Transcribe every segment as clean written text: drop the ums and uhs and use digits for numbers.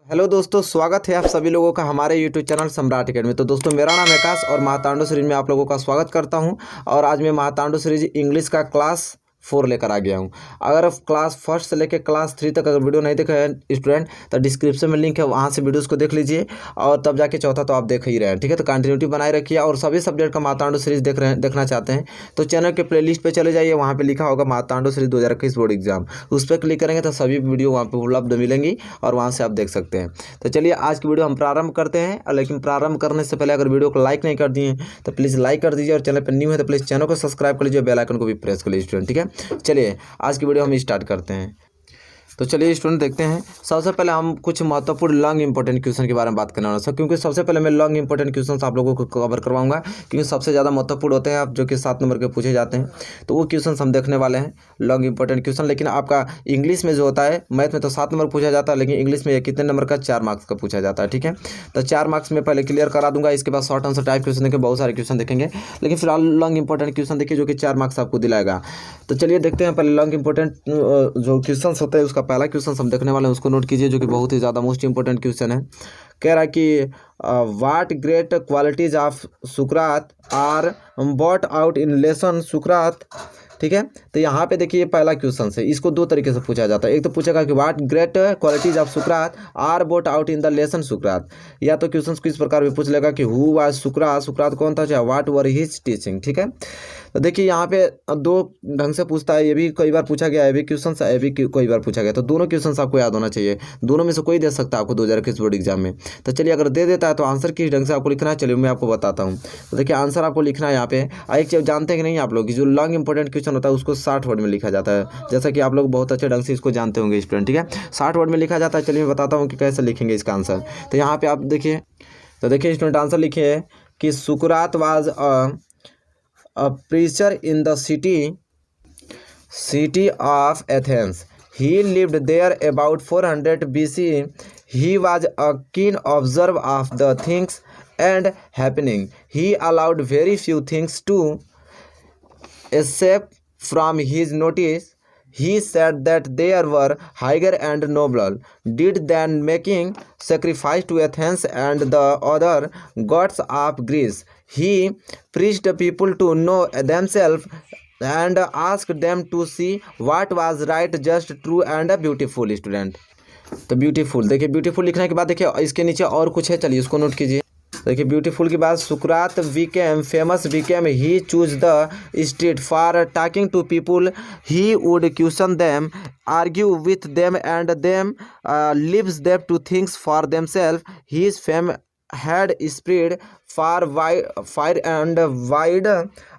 Hello दोस्तों, स्वागत है आप सभी लोगों का हमारे यूट्यूब चैनल सम्राट अकेडमी। तो दोस्तों, मेरा नाम है आकाश और महातांडव सीरीज में आप लोगों का स्वागत करता हूं। और आज मैं महातांडव सीरीज इंग्लिश का क्लास 4 लेकर आ गया हूं। अगर आप क्लास 1 से लेकर क्लास 3 तक अगर वीडियो नहीं देखे हैं स्टूडेंट, तो डिस्क्रिप्शन में लिंक है, वहां से वीडियोस को देख लीजिए और तब जाके चौथा तो आप देख ही रहे हैं। ठीक है, तो कंटिन्यूटी बनाए रखिए। और सभी सब्जेक्ट का महातांडव सीरीज देखना चाहते हैं तो चैनल के प्लेलिस्ट पे चले जाइए, वहाँ पे लिखा होगा महातांडव सीरीज 2021 बोर्ड एग्जाम, उस पर क्लिक करेंगे तो सभी वीडियो वहाँ पे उपलब्ध मिलेंगी और वहाँ से आप देख सकते हैं। तो चलिए आज की वीडियो हम प्रारंभ करते हैं। लेकिन प्रारंभ करने से पहले अगर वीडियो को लाइक नहीं कर दिए तो प्लीज़ लाइक कर दीजिए, और चैनल पर न्यू है तो प्लीज़ चैनल को सब्सक्राइब कर लीजिए, बेल आइकन को भी प्रेस कर लीजिए स्टूडेंट। ठीक है, चलिए आज की वीडियो हम स्टार्ट करते हैं। तो चलिए स्टूडेंट देखते हैं। सबसे पहले हम कुछ महत्वपूर्ण लॉन्ग इंपॉर्टेंट क्वेश्चन के बारे में बात करने वाला है, क्योंकि सबसे पहले मैं लॉन्ग इंपॉर्टेंट क्वेश्चन आप लोगों को कवर करवाऊंगा, क्योंकि सबसे ज़्यादा महत्वपूर्ण होते हैं, आप जो कि 7 नंबर के पूछे जाते हैं। तो वो क्वेश्चन हम देखने वाले हैं, लॉन्ग इंपॉर्टेंट क्वेश्चन। लेकिन आपका इंग्लिश में जो होता है, मैथ में तो 7 नंबर पूछा जाता है, लेकिन इंग्लिश में ये कितने नंबर का 4 मार्क्स का पूछा जाता है। ठीक है, तो 4 मार्क्स में पहले क्लियर करा दूंगा। इसके बाद शॉर्ट आंसर टाइप क्वेश्चन देखेंगे, बहुत सारे क्वेश्चन देखेंगे, लेकिन फिलहाल लॉन्ग इंपॉर्टेंट क्वेश्चन देखिए जो कि 4 मार्क्स आपको दिलाएगा। तो चलिए देखते हैं पहले लॉन्ग इंपॉर्टेंट जो क्वेश्चन होता है उसका पहला क्वेश्चन हम देखने वाले हैं, उसको नोट कीजिए, जो कि बहुत ही ज़्यादा मोस्ट इंपॉर्टेंट क्वेश्चन है। कह रहा है कि व्हाट ग्रेट क्वालिटीज ऑफ सुकरात are brought out in lesson सुकरात। ठीक है, तो यहाँ पे देखिए पहला क्वेश्चन है, इसको 2 तरीके से पूछा जाता है। एक तो पूछेगा कि व्हाट ग्रेट क्वालिटीज ऑफ सुकरात are brought out in the lesson सुकरात, या तो क्वेश्चन को इस प्रकार भी पूछ लेगा कि हु वाज सुकरात, सुकरात कौन था, चाहे व्हाट वर हिज टीचिंग। ठीक है, तो देखिए यहाँ पे 2 ढंग से पूछता है, ये भी कई बार पूछा गया है, ये भी क्वेश्चन ये भी कई बार पूछा गया। तो दोनों क्वेश्चन आपको याद होना चाहिए, दोनों में से कोई दे सकता है आपको 2021 बोर्ड एग्जाम में। तो चलिए अगर दे देता है तो आंसर किस ढंग से आपको लिखना है, चलिए मैं आपको बताता हूँ। तो देखिए आंसर आपको लिखना है यहाँ पे। एक चीज जानते हैं कि नहीं आप लोग, जो लॉन्ग इंपॉर्टेंट क्वेश्चन होता है उसको 60 वर्ड में लिखा जाता है, जैसा कि आप लोग बहुत अच्छे ढंग से इसको जानते होंगे स्टूडेंट। ठीक है, 60 वर्ड में लिखा जाता है। चलिए मैं बताता हूँ कि कैसे लिखेंगे इसका आंसर। तो यहाँ पे आप देखिए, तो देखिए स्टूडेंट आंसर लिखिए कि सुकरात was a preacher in the city of Athens. He lived there about 400 BC. He was a keen observer of the things and happening. He allowed very few things to escape from his notice. He said that there were higher and nobler deeds than making sacrifice to Athens and the other gods of Greece. He preached people to know themselves and asked them to see what was right, just, true and beautiful. Student, तो beautiful देखिए, beautiful लिखने के बाद देखिए इसके नीचे और कुछ है, चलिए उसको नोट कीजिए। देखिए ब्यूटीफुल के बाद सुकरात became famous, became he choose the street for talking to people, he would question them, argue with them and them leaves them to things for themself. His fame had spread far and wide.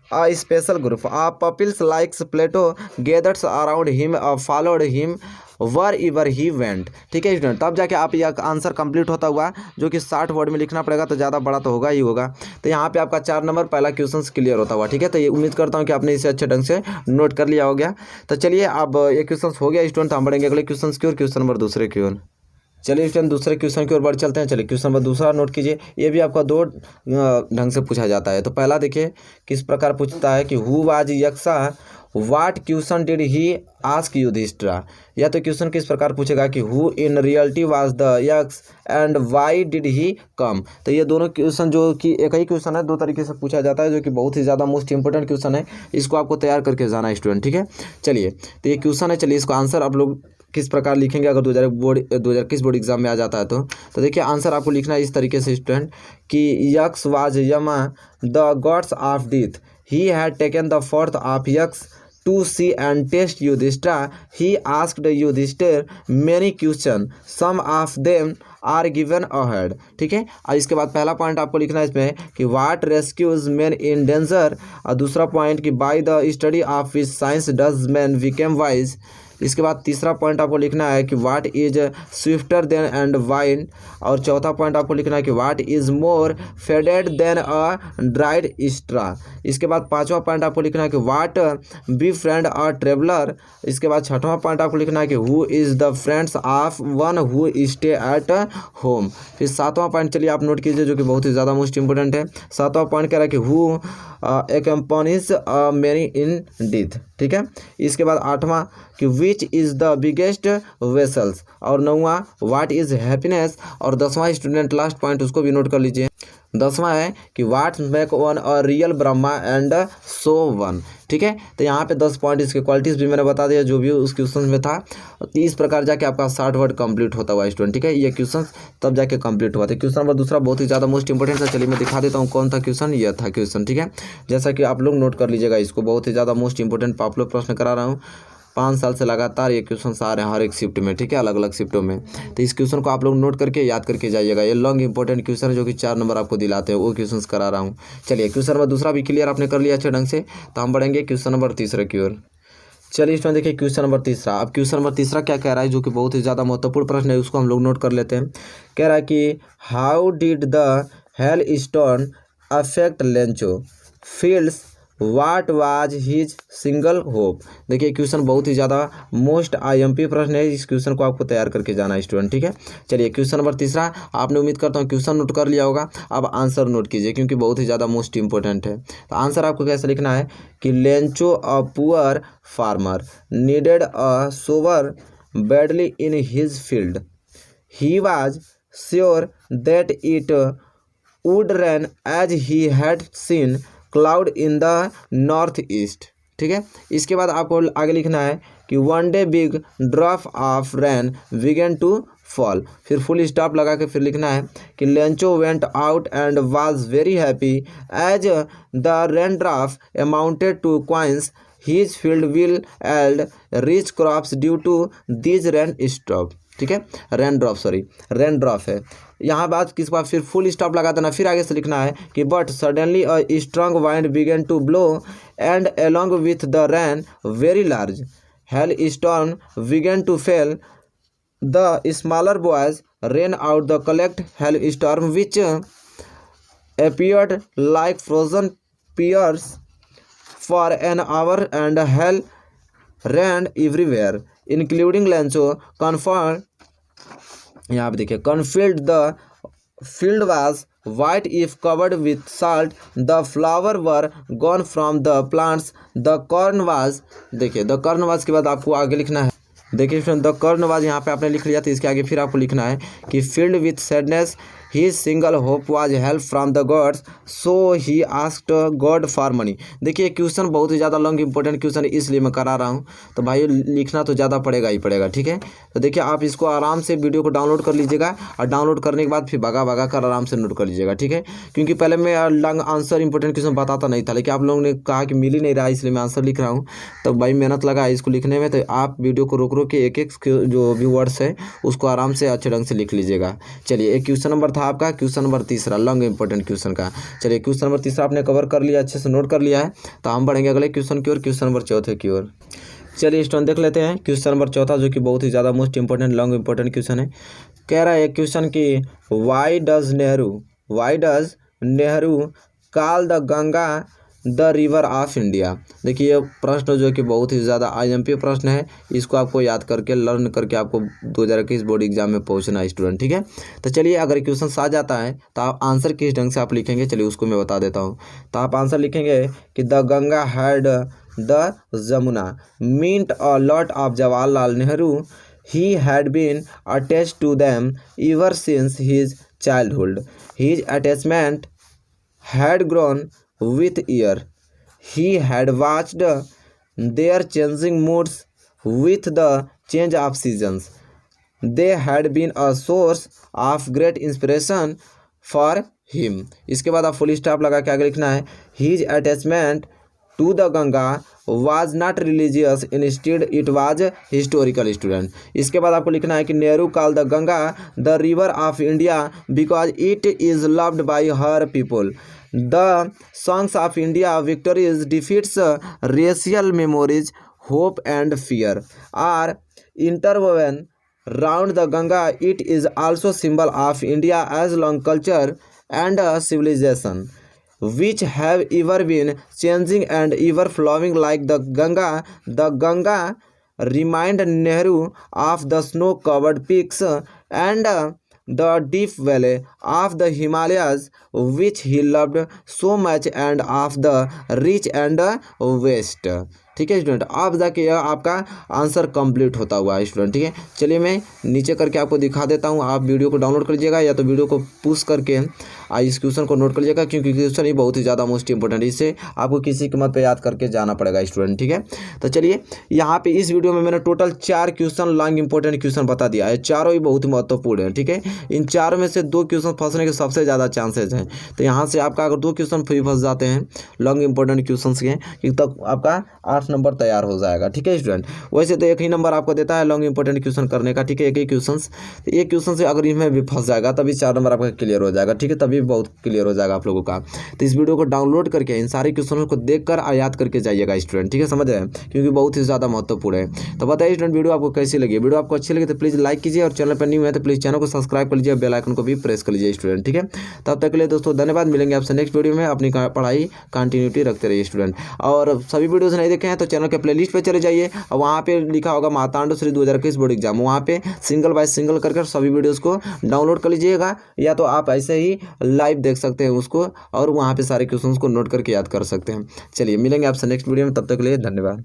A special group of pupils like Plato gathered around him, followed him wherever he went. ठीक है student, तब जाके आप यह answer complete होता हुआ, जो कि 60 वर्ड में लिखना पड़ेगा, तो ज़्यादा बड़ा तो होगा ही होगा। तो यहाँ पे आपका 4 नंबर पहला क्वेश्चन क्लियर होता हुआ। ठीक है, तो ये उम्मीद करता हूँ कि आपने इसे अच्छे ढंग से नोट कर लिया हो गया। तो चलिए अब ये क्वेश्चन हो गया स्टूडेंट, हम बढ़ेंगे अगले क्वेश्चन की ओर, क्वेश्चन नंबर दूसरे की ओर। चलिए स्टूडेंट दूसरे क्वेश्चन की ओर बढ़ चलते हैं। चलिए क्वेश्चन नंबर दूसरा नोट कीजिए, ये भी आपका 2 ढंग से पूछा जाता है। तो पहला देखिए किस प्रकार पूछता है कि who was Yaksha, what question did he ask Yudhishthira, या तो क्वेश्चन किस प्रकार पूछेगा कि who in reality was the Yaksha and why did he come. तो ये दोनों क्वेश्चन जो कि एक ही क्वेश्चन है, 2 तरीके से पूछा जाता है, जो कि बहुत ही ज़्यादा मोस्ट इंपॉर्टेंट क्वेश्चन है। इसको आपको तैयार करके जाना है स्टूडेंट। ठीक है, चलिए तो ये क्वेश्चन है, चलिए इसको आंसर आप लोग किस प्रकार लिखेंगे अगर 2021 बोर्ड एग्जाम में आ जाता है तो देखिए आंसर आपको लिखना है इस तरीके से स्टूडेंट कि यक्ष वाज यमा the gods of death, he had taken the fourth of यक्ष to see and test Yudhishthira. He asked Yudhishthir many questions. Some of them are given ahead. ठीक है, और इसके बाद पहला पॉइंट आपको लिखना है इसमें कि what rescues men in danger, और दूसरा पॉइंट कि by the study of which science does man become wise. इसके बाद तीसरा पॉइंट आपको लिखना है कि what is swifter than and wine, और चौथा पॉइंट आपको लिखना है कि what is more faded than a dried straw. इसके बाद 5वां पॉइंट आपको लिखना है कि what be friend a traveller. इसके बाद 6वां पॉइंट आपको लिखना है कि who is the friends of one who stay at home. फिर 7वां पॉइंट चलिए आप नोट कीजिए, जो कि बहुत ही ज़्यादा मोस्ट इंपॉर्टेंट है। 7वां पॉइंट कह रहा है कि हु एक्म्पनीज मेनी इन डेथ। ठीक है, इसके बाद 8वां कि which is the biggest vessels, और 9वां व्हाट इज़ हैप्पीनेस, और 10वां स्टूडेंट लास्ट पॉइंट उसको भी नोट कर लीजिए। 10वां है कि what make one a real Brahma and so one. ठीक है, तो यहाँ पे 10 पॉइंट इसके क्वालिटीज़ भी मैंने बता दिया जो भी उस क्वेश्चन में था। तो इस प्रकार जाके आपका 60 वर्ड कंप्लीट होता हुआ स्टूडेंट। ठीक है, ये क्वेश्चन तब जाके कंप्लीट हुआ था। क्वेश्चन नंबर दूसरा बहुत ही ज़्यादा मोस्ट इंपॉर्टेंट था। चलिए मैं दिखा देता हूँ कौन था क्वेश्चन, यह था क्वेश्चन। ठीक है, जैसा कि आप लोग नोट कर लीजिएगा इसको, बहुत ही ज़्यादा मोस्ट इंपॉर्टेंट पॉपुलर प्रश्न करा रहा हूँ। 5 साल से लगातार ये क्वेश्चन आ रहे हैं हर एक शिफ्ट में। ठीक है, अलग अलग शिफ्टों में। तो इस क्वेश्चन को आप लोग नोट करके याद करके जाइएगा। ये लॉन्ग इंपॉर्टेंट क्वेश्चन है जो कि 4 नंबर आपको दिलाते हैं, वो क्वेश्चन करा रहा हूँ। चलिए क्वेश्चन नंबर दूसरा भी क्लियर आपने कर लिया अच्छे ढंग से, तो हम बढ़ेंगे क्वेश्चन नंबर तीसरे की ओर। चलिए इसमें देखिए क्वेश्चन नंबर तीसरा। अब क्वेश्चन नंबर तीसरा क्या कह रहा है, जो कि बहुत ही ज़्यादा महत्वपूर्ण प्रश्न है, उसको हम लोग नोट कर लेते हैं। कह रहा है कि how did the hell stone affect Lencho fields, what was his single hope. देखिए क्वेश्चन बहुत ही ज़्यादा मोस्ट आईएमपी प्रश्न है, इस क्वेश्चन को आपको तैयार करके जाना है स्टूडेंट। ठीक है, चलिए क्वेश्चन नंबर तीसरा आपने उम्मीद करता हूँ क्वेश्चन नोट कर लिया होगा। अब आंसर नोट कीजिए क्योंकि बहुत ही ज़्यादा मोस्ट इंपॉर्टेंट है। तो आंसर आपको कैसे लिखना है कि Lencho a poor farmer needed a shower badly in his field, he was sure that it would rain as he had seen cloud in the north east. ठीक है, इसके बाद आपको आगे लिखना है कि one day big drop of rain began to fall, फिर फुल स्टॉप लगा के फिर लिखना है कि Lencho went out and was very happy as the rain drop amounted to coins, his field will yield rich crops due to this rain stop. ठीक है, rain drop है। यहाँ बात किस बात, फिर फुल स्टॉप लगा देना, फिर आगे से लिखना है कि but suddenly a strong wind began to blow and along with the rain very large hail storm began to fell, the smaller boys ran out the collect hail storm which appeared like frozen pears for an hour and hell ran everywhere including Lancho confirmed। यहाँ पे देखिए confilled, the field was white if covered with salt, the flower were gone from the plants, the corn was, देखिए the corn was के बाद आपको आगे लिखना है, देखिए फ्रेंड द कर्ण वाज यहाँ पे आपने लिख लिया, तो इसके आगे फिर आपको लिखना है कि field with sadness he single hope was help from the gods so he asked God for money. देखिए क्वेश्चन बहुत ही ज़्यादा लॉन्ग इंपॉर्टेंट क्वेश्चन है, इसलिए मैं करा रहा हूँ, तो भाई लिखना तो ज़्यादा पड़ेगा ही पड़ेगा। ठीक है, तो देखिए आप इसको आराम से वीडियो को डाउनलोड कर लीजिएगा और डाउनलोड करने के बाद फिर भगा कर आराम से नोट कर लीजिएगा। ठीक है, क्योंकि पहले मैं लॉन्ग आंसर इंपॉर्टेंट क्वेश्चन बताता नहीं था, लेकिन आप लोगों ने कहा कि मिल ही नहीं रहा, इसलिए मैं आंसर लिख रहा हूँ। तो भाई मेहनत लगा है इसको लिखने में, तो आप वीडियो को रोक के एक एक जो भी वर्ड्स है उसको आराम से अच्छे ढंग से लिख लीजिएगा। चलिए एक क्वेश्चन नंबर था आपका, क्वेश्चन नंबर तीसरा लॉन्ग इंपॉर्टेंट क्वेश्चन का। चलिए क्वेश्चन नंबर तीसरा आपने कवर कर लिया, अच्छे से नोट कर लिया है, तो हम बढ़ेंगे अगले क्वेश्चन की ओर, क्वेश्चन नंबर चौथे की ओर। चलिए स्टूडेंट देख लेते हैं क्वेश्चन नंबर चौथा, जो कि बहुत ही ज़्यादा most important long important question है। कह रहा है क्वेश्चन कि why does Nehru call the Ganga the river of India. देखिए ये प्रश्न जो कि बहुत ही ज़्यादा आईएमपी प्रश्न है, इसको आपको याद करके लर्न करके आपको 2021 बोर्ड एग्जाम में पहुंचना है स्टूडेंट। ठीक है, तो चलिए अगर क्वेश्चन आ जाता है तो आप आंसर किस ढंग से आप लिखेंगे, चलिए उसको मैं बता देता हूँ। तो आप आंसर लिखेंगे कि the Ganga had the Jamuna meant a lot of Jawaharlal Nehru, he had been attached to them ever since his childhood, his attachment had grown with year, he had watched their changing moods with the change of seasons, they had been a source of great inspiration for him। इसके बाद आप full stop लगा के आगे लिखना है his attachment to the Ganga was not religious, instead it was historical student। इसके बाद आपको लिखना है कि Nehru called the Ganga the river of India because it is loved by her people, the songs of India victories defeats racial memories hope and fear are interwoven round the Ganga, it is also symbol of India as long culture and civilization which have ever been changing and ever flowing like the Ganga। The Ganga remind Nehru of the snow-covered peaks and the deep valley of the Himalayas which he loved so much and of the rich and vast। ठीक है student, अब जाके यह आपका answer complete होता हुआ है student. ठीक है, चलिए मैं नीचे करके आपको दिखा देता हूँ, आप वीडियो को डाउनलोड कर लीजिएगा या तो वीडियो को पुश करके इस क्वेश्चन को नोट कर लीजिएगा, क्योंकि क्वेश्चन ही बहुत ही ज़्यादा मोस्ट इंपॉर्टेंट है, इससे आपको किसी कीमत पे याद करके जाना पड़ेगा स्टूडेंट। ठीक है, तो चलिए यहाँ पे इस वीडियो में मैंने total 4 question long important question बता दिया है, चारों ही बहुत ही महत्वपूर्ण है। ठीक है, इन चारों में से 2 क्वेश्चन फंसने के सबसे ज़्यादा चांसेज हैं, तो यहाँ से आपका अगर 2 क्वेश्चन फ्री फंस जाते हैं लॉन्ग इंपॉर्टेंट क्वेश्चन के, तब आपका 8 नंबर तैयार हो जाएगा। ठीक है स्टूडेंट, वैसे तो एक ही नंबर आपको देता है लॉन्ग इंपॉर्टेंट क्वेश्चन करने का। ठीक है, एक ही क्वेश्चन, तो एक क्वेश्चन से अगर इसमें भी फंस जाएगा तभी 4 नंबर आपका क्लियर हो जाएगा। ठीक है, तभी बहुत क्लियर हो जाएगा आप लोगों का। तो इस वीडियो को डाउनलोड करके इन सारे क्वेश्चनों को देखकर याद करके जाइएगा स्टूडेंट। ठीक है, समझ रहे हैं, क्योंकि बहुत ही ज़्यादा महत्वपूर्ण है। तो बताइए स्टूडेंट, वीडियो आपको कैसी लगी? वीडियो आपको अच्छी लगी तो प्लीज़ लाइक कीजिए, और चैनल पर न्यू है तो प्लीज़ चैनल को सब्सक्राइब कर लीजिए, बेल आइकन को भी प्रेस कर लीजिए स्टूडेंट। ठीक है, तब तक के लिए दोस्तों धन्यवाद, मिलेंगे आपसे नेक्स्ट वीडियो में। अपनी पढ़ाई कंटिन्यूटी रखते रहिए स्टूडेंट, और सभी वीडियोस नहीं देखे हैं तो चैनल के प्लेलिस्ट पे चले जाइए, और वहाँ पे लिखा होगा मार्तांडो श्री 2021 बोर्ड एग्जाम, वहाँ पे सिंगल बाय सिंगल करके सभी वीडियोस को डाउनलोड कर लीजिएगा, या तो आप ऐसे ही लाइव देख सकते हैं उसको, और वहाँ पे सारे क्वेश्चंस को नोट करके याद कर सकते हैं। चलिए मिलेंगे आपसे नेक्स्ट वीडियो में, तब तक के लिए धन्यवाद।